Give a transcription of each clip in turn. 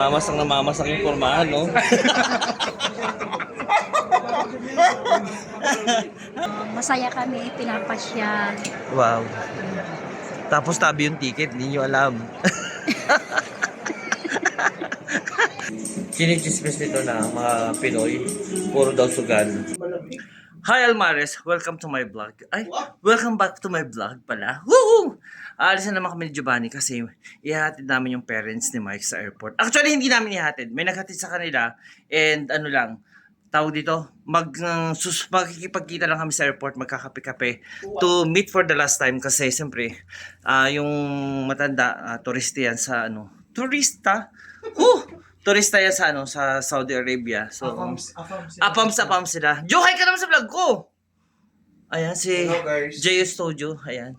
Namamasang yung pormahan, no? Masaya kami, pinapasyal. Wow. Tapos tabi yung ticket, hindi nyo alam. Chinichismis nito na mga Pinoy. Puro daw sugal. Hi Almares, welcome to my vlog. Ay, welcome back to my vlog pala. Woo! Aalis na naman kami ni Giovanni kasi ihahatid namin yung parents ni Mike sa airport. Actually, hindi namin ihahatid. May naghatid sa kanila and ano lang, tawag dito, magkikipagkita lang kami sa airport, magkakape-kape to meet for the last time kasi siyempre, yung matanda, turista yan sa ano, turista yan sa ano, sa Saudi Arabia. So, apams sila. Joe, hi ka naman sa vlog ko! Ayan, si J.U. Studio. Ayan.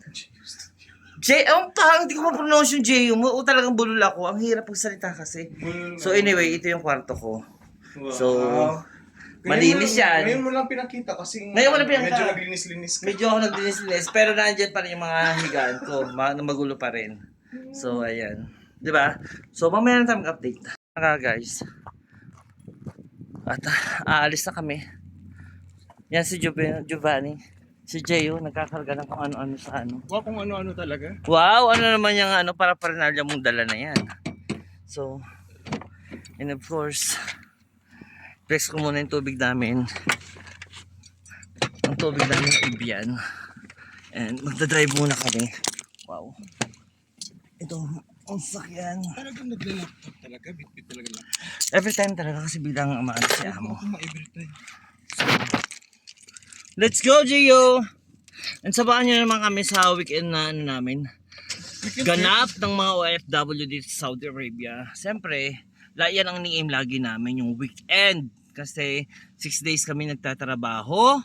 Hindi ko ma-pronounce yung J.U. mo. Talagang bulol ako. Ang hirap magsalita kasi. So, anyway, ito yung kwarto ko. So, malinis yan. Ngayon mo lang pinakita kasi medyo naglinis-linis ka. Medyo ako naglinis-linis. Pero nandyan pa rin yung mga higaan ko. Magulo pa rin. So, ayan. Diba? So, mamaya na tayo mag-update. Guys. At aalis na kami. Yan si Giovanni. Si Jeyo, nagkakarga ng kung ano-ano sa ano. Wow, kung ano-ano talaga. Wow, ano naman yung ano, para parinalya mong dala na yan. So, and of course, flex ko muna yung tubig namin. Ang tubig namin na Evian. And magdadrive muna kami. Wow. Ito, ang sakyan. Talagang nagla-laptop talaga, bit-bit talaga lang. Every time talaga kasi bilang amaan si Amo. Every time. So, let's go, Gio! And sabahan nyo naman kami sa weekend na ano namin. Ganap ng mga OFW dito sa Saudi Arabia. Siyempre, yan ang ni-aim lagi namin, yung weekend. Kasi 6 days kami nagtatrabaho,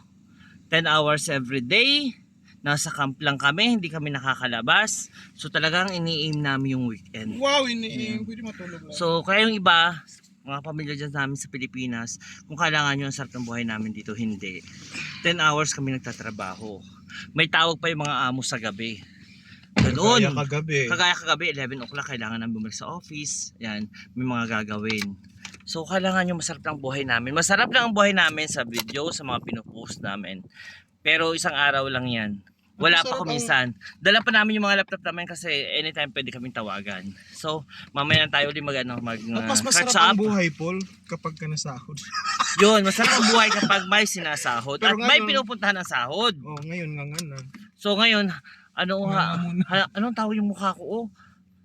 10 hours every day. Nasa camp lang kami, hindi kami nakakalabas. So talagang ini-aim namin yung weekend. Wow, ini-aim. Pwede matulog lang. So kaya yung iba, mga pamilya dyan namin sa Pilipinas, kung kailangan nyo ang sarap ng buhay namin dito, hindi. 10 hours kami nagtatrabaho. May tawag pa yung mga amo sa gabi. Ganoon. Kagaya kagabi, 11 o'clock, kailangan namin bumalik sa office. Yan, may mga gagawin. So kailangan nyo masarap lang buhay namin. Masarap lang ang buhay namin sa video, sa mga pinupost namin. Pero isang araw lang yan. Wala pa kuminsan. Dala pa namin yung mga laptop namin kasi anytime pwede kaming tawagan. So, mamaya na tayo ulit mas masarap ang buhay, Paul, kapag ka nasahod. Yun, masarap ang buhay kapag may sinasahod at may pinupuntahan ng sahod. Oh, ngayon nga na. So, ngayon, anong tawag yung mukha ko?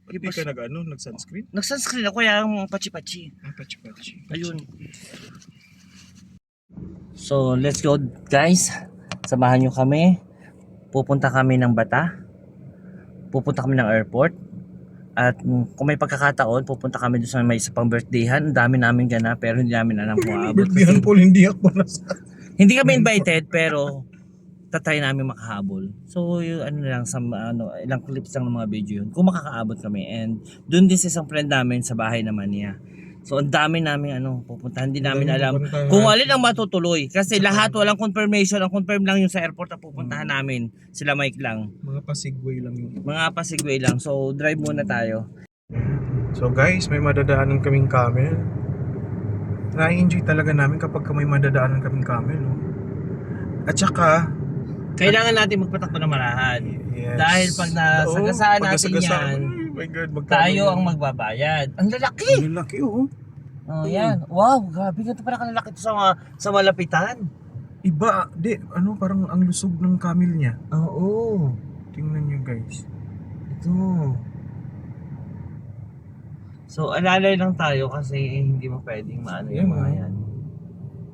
Hindi ka nag-sunscreen? Nag-sunscreen ako, yung pachi-pachi. Pachi-pachi. Ayun. So, let's go guys. Samahan nyo kami. Pupunta kami ng Bata. Pupunta kami ng airport. At kung may pagkakataon, pupunta kami doon sa may isa pang birthdayhan. Ang dami namin gana pero hindi namin alam kung aabot. Birthdayhan, Paul, hindi ako nasa. Hindi kami invited pero tatry namin makahabol. So yung ano lang sa ilang clips lang ng mga video yun. Kung makakaabot kami and doon din sa isang friend namin sa bahay naman niya. So ang dami namin pupuntahan, hindi namin alam kung alin ang matutuloy kasi lahat walang confirmation, ang confirm lang yung sa airport na pupuntahan namin. Sila Mike lang. Mga pasigway lang yun. Mga pasigway lang. So drive muna tayo. So guys, may madadaanan kaming camel. Na-enjoy talaga namin kapag may madadaanan kaming camel, no? At saka kailangan natin magpatakbo ng marahan. Yes. Dahil pag nasagasaan natin yan, oh my God, tayo ang magbabayad. Ang lalaki! Ang laki, oh. Oh, yan. Wow, grabe. Ganito pala kalalaki ito sa malapitan. Iba, parang ang lusog ng camel niya. Oo. Tingnan niyo guys. Ito. So, alalay lang tayo kasi hindi mo pwedeng maano yung mga yan.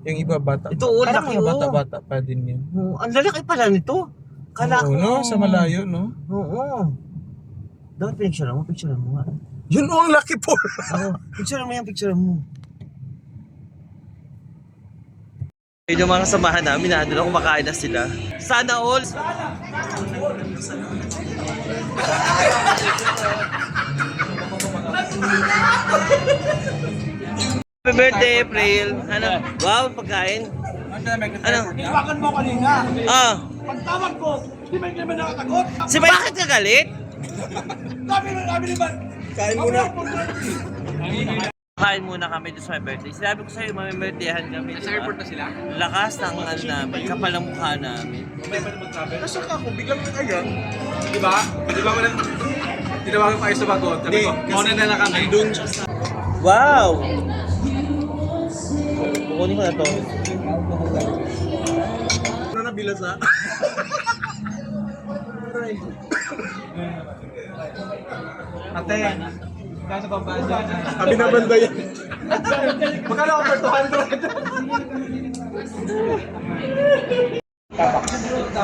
Yung iba bata. Ito, parang laki, mga bata-bata pa din yan. Ang lalaki pala nito. Kala ko. No? Sa malayo, no? Oo. Dapat picture mo nga. Yun, ang laki po. Oo, picture mo. Yung mga kasamahan namin, doon ako kumakain na sila. Sana all! Happy birthday, April! Ano? Wow, pagkain! Ano? Iwakan mo kanina. Pagtawag ko, hindi man naman nakatagot. Si bakit ka galit? Sabi naman. Kain muna. Kakain muna kami doon sa my birthday. Sinabi ko sa'yo, mamimirthdayan kami. Sa airport na sila? Lakas ng ano namin, kapal ang mukha namin. Nasa ka ako, biglang nag-ayan. Di ba? Di ba wala? Tinawagan ko kayo sa bagot. Sabi ko, mauna na lang kami. Doon siya sa... Wow! Kukunin ko na to. Ano na bilas ha? Ate, kaya sa babaan dyan. Sabi na banda yan. Magkano ako per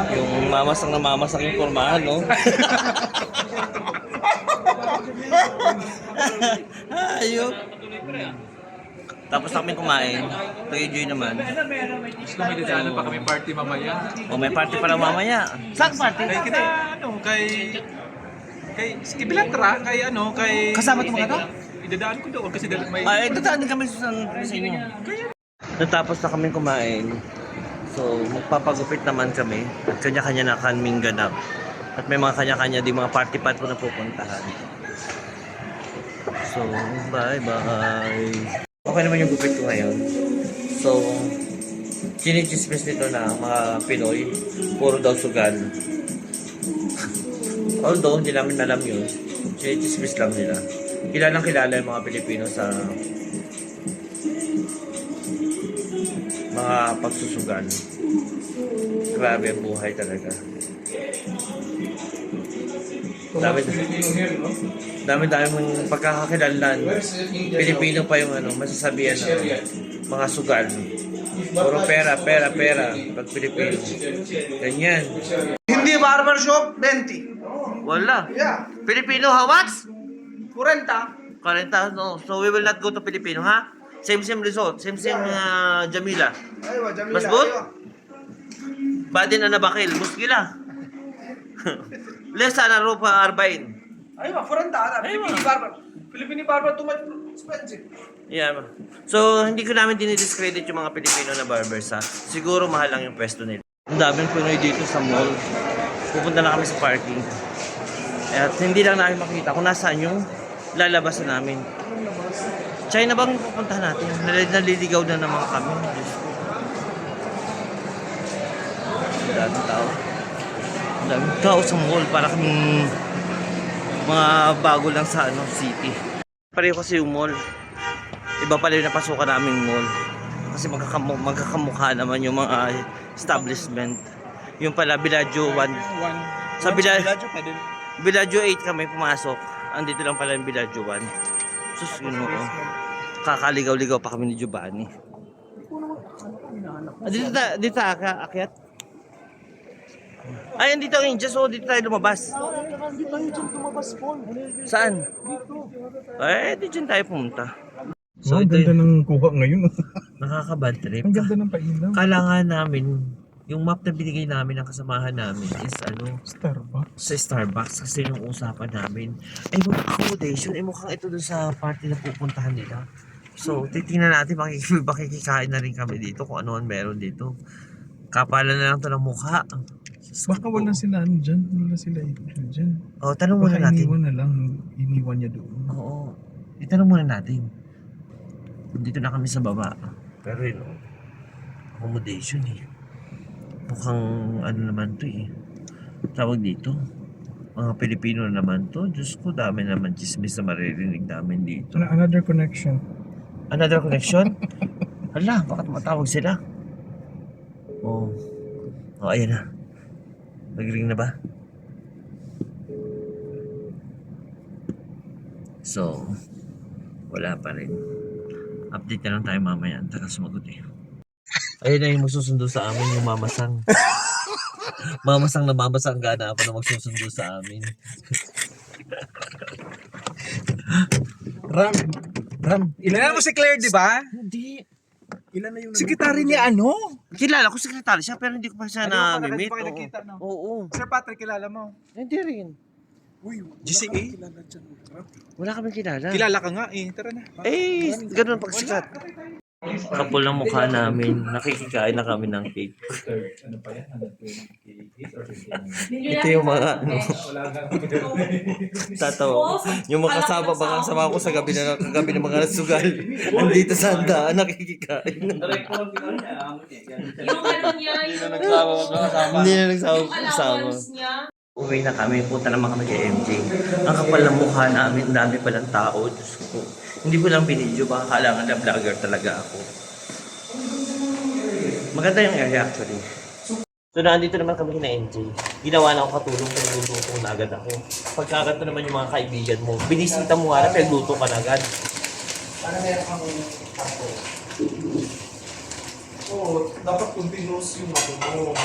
200? Yung mamasak na mamasak yung formahan, no? Ayok. Tapos na kami kumain. Nag-enjoy naman. Gusto kami dadaanan pa kami party mamaya. O may party pala mamaya. Saan party? Kay kita, kay Bilantra, kay... Kasama itong mga to? Idadaan ko doon kasi may... Ay, dadaan din kami sa inyo. Natapos na kami kumain. So, magpapagupit naman kami. At kanya-kanya na kaming ganap. At may mga kanya-kanya di mga party pat po na pupuntahan. So, bye-bye. Okay naman yung gupit ko ngayon. So, chinichismis nito na mga Pinoy, puro daw sugal. Although, hindi namin alam yun. Chinichismis lang nila. Kilalang kilala yung mga Pilipino sa mga pagsusugal. Grabe ang buhay talaga. Dami mong pagkakakilanlan. Pilipino pa yung masasabihan na mga sugal. Puro pera. Pag Pilipino. Ganyan. Hindi barbershop, 20. Wala. Yeah. Filipino, how much? 40. 40, no. So we will not go to Filipino, ha? Same result. Same Jamila. Aywa, Jamila. Mas good? Badin na nabakil. Muskila. Lesa na rupa arbain. Aywa, 40. Filipino barber. Filipino barber too much expensive. Yeah. So, hindi ko namin dinidiscredit yung mga Pilipino na barbers, ha? Siguro mahal lang yung pwesto nila. Ang daming Pinoy dito sa mall. Pupunta na kami sa parking. At hindi lang namin makita kung nasaan yung lalabasan namin. China bang pupuntahan natin? Naliligaw na naman kami. Daming tao. Daming tao sa mall. Para kaming mga bago lang sa city. Pareho kasi yung mall. Iba pala yung napasukan naming mall. Kasi magkakamukha naman yung mga establishment. Yung pala, Bellagio 1. Sa Bellagio 8 kami pumasok. Andito lang pala yung Bellagio 1. Sus, yun o. Kakaligaw-ligaw pa kami ni Giovanni. Dito akyat. Ay, andito ang Indias. So, dito tayo lumabas. Hindi tayo dyan tumabas, Paul. Saan? Eh, di dyan tayo pumunta. So, ang ganda ng kuha ngayon. Nakaka-bad trip. Ang ganda ng pailaw. Kailangan namin, yung map na binigay namin ng kasamahan namin is Starbucks. sa Starbucks kasi yung usapan namin ay mga accommodation, ay mukhang ito dun sa party na pupuntahan nila. So, titingnan natin, makikikain na rin kami dito kung ano ang meron dito. Kapalan na lang to ng mukha. Baka wala sila dyan. Wala sila dyan. Oh, tanong muna Baka natin. iniwan na lang. Iniwan niya doon. Oo. Itanong muna natin. Dito na kami sa baba. Pero yun, accommodation eh. Mukhang ano naman to eh. Tawag dito. Mga Pilipino naman to. Diyos ko, dami naman chismis na maririnig namin dito. Another connection. Another connection? Hala, bakit matawag sila? Oh. Oh, ayan na. Nag-ring na ba? So, wala pa rin. Update na lang tayo mamaya. Taka sumagot eh. Ayun na yung magsusundo sa amin, yung mamasang. Mamasang na mamasang gana pa na magsusundo sa amin. Ram. Ilan mo si Claire, di ba? Hindi. Ilan na yung Sekretary niya ano? Kilala ko sekretary siya pero hindi ko pa siya na-meet. pa kayo nakita, no? Oo. Sir Patrick, kilala mo? Hindi rin. Uy, GCA? Wala kami kilala. Kilala ka nga eh. Tara na. Eh, ganun pag sikat. Kapul ng mukha namin. Nakikikain na kami ng cake. Ano pa yan? 128 or 59? Ito yung mga ano. Wala nga. Tatawa. Yung mga kasama baka sama ko sa gabi ng mga sugal. Andito sa handaan, nakikikain. Yung ano niya, yung Hindi na nagsama. allowance niya. Uwi na kami, punta naman kami kay MJ. Ang kapal ng mukha namin, dami palang tao. Diyos ko. Hindi ko lang binidyo, baka kailangan na vlogger talaga ako. Maganda yung area actually. So nandito naman kami kina MJ. Ginawa na ako katulong, pinagluto na agad ako. Pagkaganto naman yung mga kaibigan mo, binisita mo nga na, pinagluto ka na agad. Para meron kang tapo. Oo, dapat continuous yung ako mo.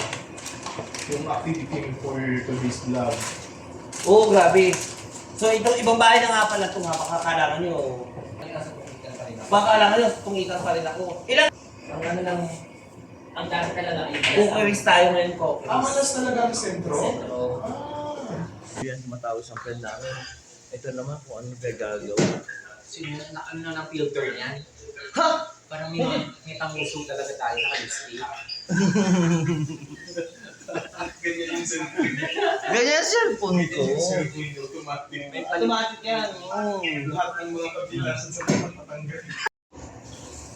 Yung activity for today's vlog. Oo, grabe. So itong ibang bahay na nga pala ito nga, baka kailangan nyo. Baka kailangan nyo, tungitan pa rin ako. Ilang? Ang ano lang, ang dami talaga. Cookeries tayo ngayon, cookeries. Manas talaga ang sentro? Sentro. Yan, matawag sa friend namin. Ito naman kung ano gagagawa. Sino na ano na ng filter niyan? Ha? Parang may tanguso talaga tayo naka-lipstick. Ganyan yung cellphone. Ganyan yung cellphone ko. Yung cellphone niya, automatic. Automatic yan. Oo. Lahat ng mga kabilasan sa mga patanggal.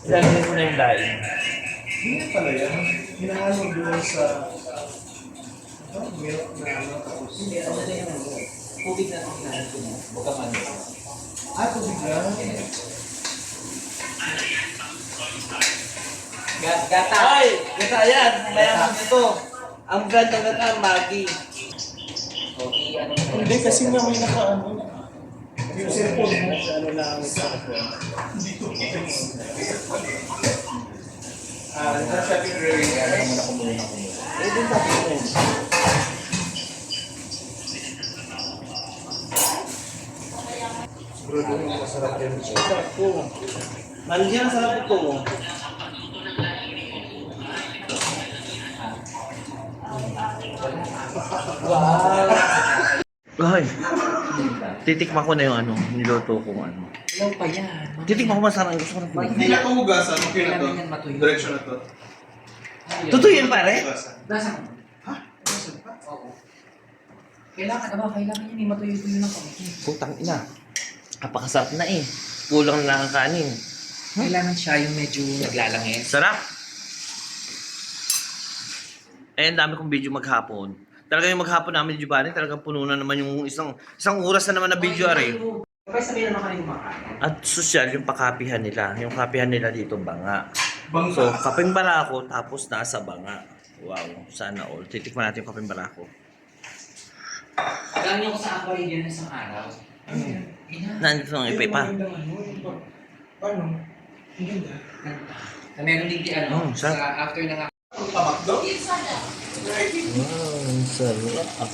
Ilalagay ko na yung daing. Hindi pala yan. Hinahalo doon sa... milk na ano, tapos... Hindi, ano na yung tubig na ang hinahanap ko mo. Huwag ka man. Tubig lang. Gata! Ay! Gata yan! Mayaman ito. Ang brand ng gata, Maggi. Okay, ano na Hindi, kasi nga may nakaano. Yung cellphone mo, ano na ang cellphone. Dito. Nasa February. Ano muna kumuha na kumuha. Eh, din tapos na yun. Siguro doon masarap yan. Sarap ko. Nandiyan, sarap ito. Wow! Ay! Titikman ko na yung ano, niluto kong ano. Ilaw pa yan. Titikman ko masarap. Gusto ko na po. Hindi na ito hugasan. Okay na to. Kailangan yan matuyo. Direction na to. Totoo yan pare? Hugasan. Nasaan? Ha? Nasaan pa? Oo. Kailangan yan matuyo-tuyo ng konti. Putang ina. Napakasarap na eh. Kulang na ang kanin. Kailangan siya yung medyo naglalangis. Sarap! Eh, ang dami kong video maghapon. Talaga yung maghapon namin, Giovanni, talagang puno na naman yung isang oras na naman na video, are. Kaya sabihin naman kanina kumakain. At social, yung pakapihan nila. Yung kapihan nila dito, banga. Bangka. So, kapeng barako, tapos nasa banga. Wow, sana all. Titikman natin yung kapeng barako. Alam niyo kung saan ako rin yan isang araw. Ano yan? Nandito ng ipa pa. Paano? Ang ganda. Na meron din di ano, sarap. sa after ng Ang tamak daw? Wow, ang sarap.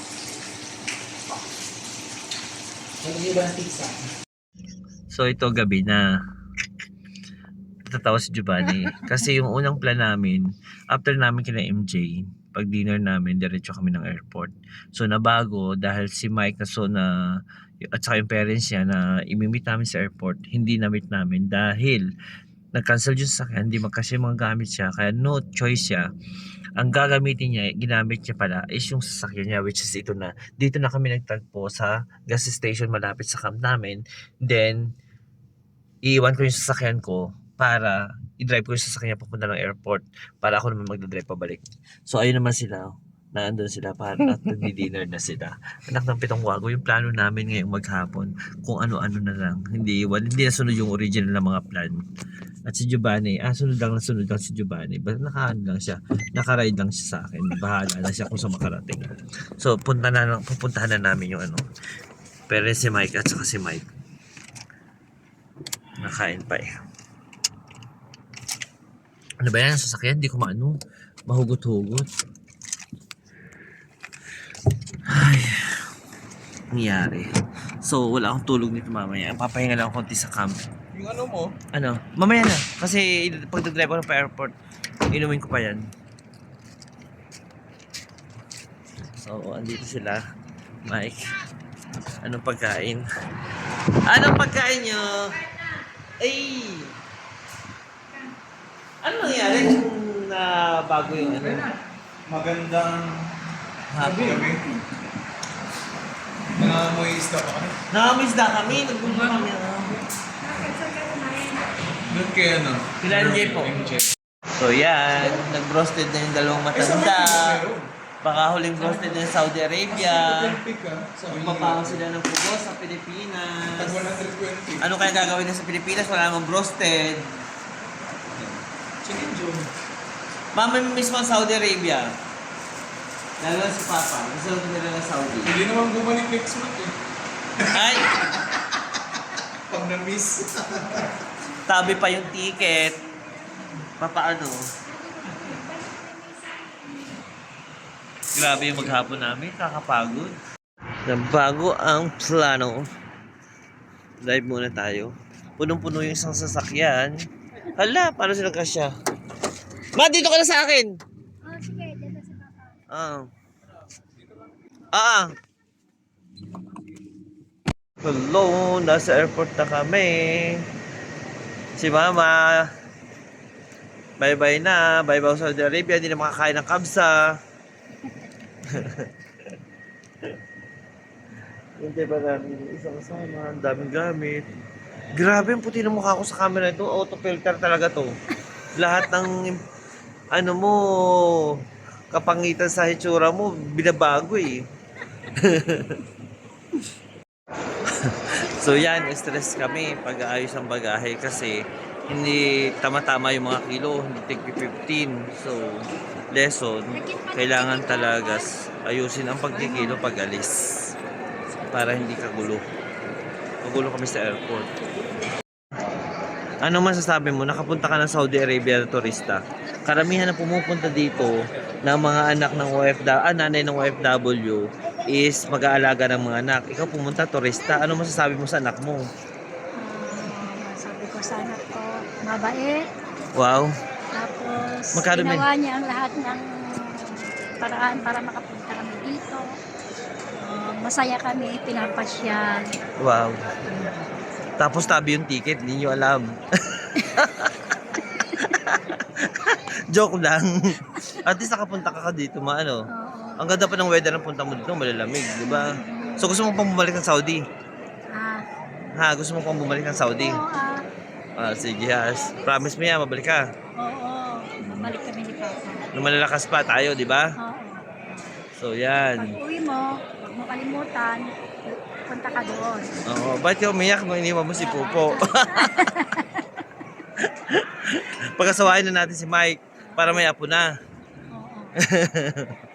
Nag-iba ba ng pizza? So, ito gabi na. Natatawa si Giovanni. Kasi yung unang plan namin, after namin kina MJ, pag dinner namin, diretso kami ng airport. So, nabago dahil si Mike at saka yung parents niya na imimit namin sa airport, hindi na-meet namin dahil nag-cancel yung sasakyan, hindi magkasya yung mga gamit siya, kaya no choice siya. Ang gagamitin niya, ginamit niya pala is yung sasakyan niya, which is ito na. Dito na kami nagtagpo sa gas station malapit sa camp namin. Then, iiwan ko yung sasakyan ko para i-drive ko yung sasakyan niya papunta ng airport para ako naman magdadrive pabalik. So, ayun naman sila. Naandun sila para at nagdi-dinner na sila. Anak ng pitong wago, yung plano namin ngayong maghapon, kung ano-ano na lang. Hindi nasunod yung original na mga plan. At si Giovanni, sunod lang si Giovanni. Basta lang siya, nakaride lang siya sa akin. Bahala na siya kung sa makarating. So, pupuntahan na namin yung ano. Pero si Mike at saka si Mike. Nakain pa eh. Ano ba yan? Sasakyan? Hindi ko maano. Mahugot-hugot. Ay, nangyari. So, wala akong tulog nito mamaya. Papahinga lang ako konti sa camp. Yung ano mo? Ano? Mamaya na. Kasi pag nag-drive ako pa airport, inumin ko pa yan. So, andito sila. Mike. Anong pagkain? Anong pagkain nyo? Ay! Ano nangyari na bago yung ano? Magandang Happy. gabi. Nangamoy isda pa kami. Nakamiss na kami. Nagpunta kami. Doon kay ano? Kila MJ po. So yan, nag-roasted na yung dalawang matanda. Baka huling roasted na yung Saudi Arabia. Magpapaw sila ng pugo sa Pilipinas. 120. Ano kaya gagawin na sa Pilipinas? Wala namang roasted. Chicken Joe. Mama, miss mo ang Saudi Arabia. Lalo na si Papa. Gusto nila ng Saudi. Hindi naman bumalik next month eh. Ay! Pag na-miss. Tabi pa yung ticket. Papaano? Grabe yung maghapon namin. Kakapagod. Bago ang plano. Live muna tayo. Punong-puno yung isang sasakyan. Hala, paano sila kasya? Ma, dito ka na sa akin! Oh, sige, dito sa papa. Hello, nasa airport na kami. Si Mama. Bye-bye na. Bye-bye sa Saudi Arabia. Hindi na makakain ng kabsa. Hindi ba namin isang kasama? Ang daming gamit. Grabe, ang puti ng mukha ko sa camera ito. Auto filter talaga to. Lahat ng ano mo, kapangitan sa hitsura mo, binabago eh. So yan, stress kami pag-aayos ang bagahe kasi hindi tama-tama yung mga kilo, hindi tig 15. So, lesson, kailangan talaga ayusin ang pagkikilo pag alis para hindi kagulo. Magulo kami sa airport. Ano masasabi mo? Nakapunta ka ng Saudi Arabia na turista. Karamihan na pumupunta dito na mga anak ng nanay ng OFW is mag-aalaga ng mga anak. Ikaw pumunta turista. Ano masasabi mo sa anak mo? Sabi ko sa anak ko, mabait. Wow. Tapos, Magkano ginawa niya ang lahat ng paraan para makapunta kami dito. Masaya kami, pinapasyal. Wow. Tapos tabi yung ticket, hindi nyo alam. Joke lang. At least nakapunta ka dito, maano. Oo. Ang ganda pa ng weather ng punta mo dito, malalamig, di ba? So gusto mo pang bumalik ng Saudi? Ah, Gusto mo pang bumalik ng Saudi? oo, Sige, has. Promise mo yan, mabalik ka. oo. Babalik kami ni Papa. Nung malalakas pa tayo, di ba? Oo. So yan. Pag uwi mo, huwag mo kalimutan, punta ka doon. Oo, ba't ka umiyak nung iniwan mo si Pupo? Pagkasawain na natin si Mike para may apo na. Oo.